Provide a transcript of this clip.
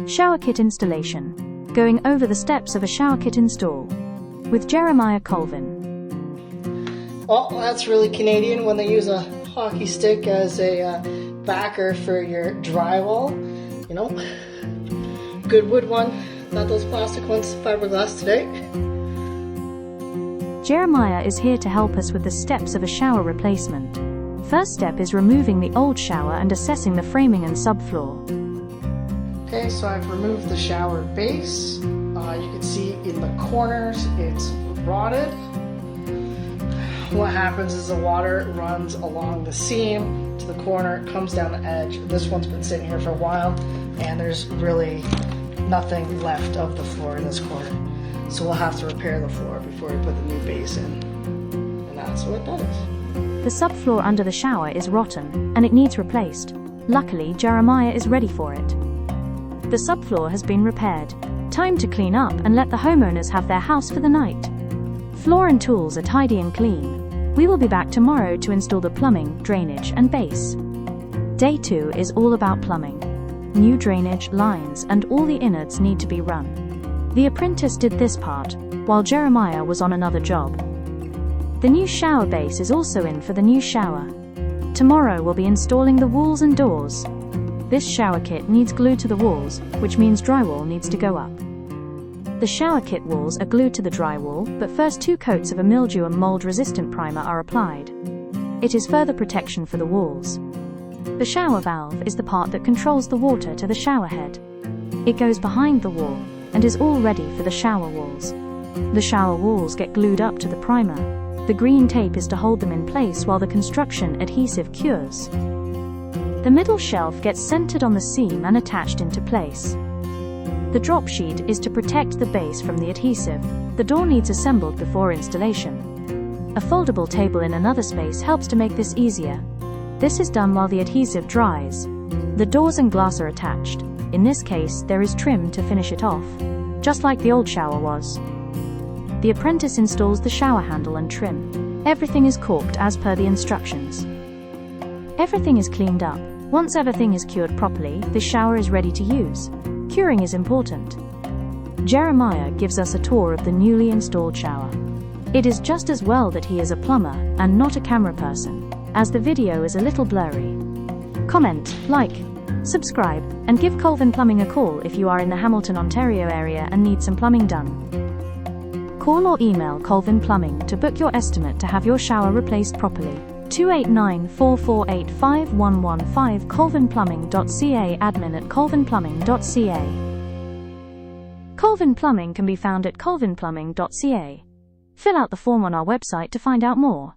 Shower kit installation. Going over the steps of a shower kit install. With Jeremiah Colvin. Well, that's really Canadian when they use a hockey stick as a backer for your drywall. You know, good wood one, not those plastic ones, fiberglass today. Jeremiah is here to help us with the steps of a shower replacement. First step is removing the old shower and assessing the framing and subfloor. Okay, so I've removed the shower base. You can see in the corners it's rotted. What happens is the water runs along the seam to the corner, comes down the edge. This one's been sitting here for a while, and there's really nothing left of the floor in this corner. So we'll have to repair the floor before we put the new base in. And that's what that is. The subfloor under the shower is rotten, and it needs replaced. Luckily, Jeremiah is ready for it. The subfloor has been repaired. Time to clean up and let the homeowners have their house for the night. Floor and tools are tidy and clean. We will be back tomorrow to install the plumbing, drainage, and base. Day 2 is all about plumbing. New drainage, lines, and all the innards need to be run. The apprentice did this part, while Jeremiah was on another job. The new shower base is also in for the new shower. Tomorrow we'll be installing the walls and doors. This shower kit needs glue to the walls, which means drywall needs to go up. The shower kit walls are glued to the drywall, but first 2 coats of a mildew and mold-resistant primer are applied. It is further protection for the walls. The shower valve is the part that controls the water to the shower head. It goes behind the wall and is all ready for the shower walls. The shower walls get glued up to the primer. The green tape is to hold them in place while the construction adhesive cures. The middle shelf gets centered on the seam and attached into place. The drop sheet is to protect the base from the adhesive. The door needs assembled before installation. A foldable table in another space helps to make this easier. This is done while the adhesive dries. The doors and glass are attached. In this case, there is trim to finish it off, just like the old shower was. The apprentice installs the shower handle and trim. Everything is caulked as per the instructions. Everything is cleaned up. Once everything is cured properly, the shower is ready to use. Curing is important. Jeremiah gives us a tour of the newly installed shower. It is just as well that he is a plumber and not a camera person, as the video is a little blurry. Comment, like, subscribe, and give Colvin Plumbing a call if you are in the Hamilton, Ontario area and need some plumbing done. Call or email Colvin Plumbing to book your estimate to have your shower replaced properly. 289-448-5115 Colvinplumbing.ca admin@Colvinplumbing.ca. Colvin Plumbing can be found at Colvinplumbing.ca. Fill out the form on our website to find out more.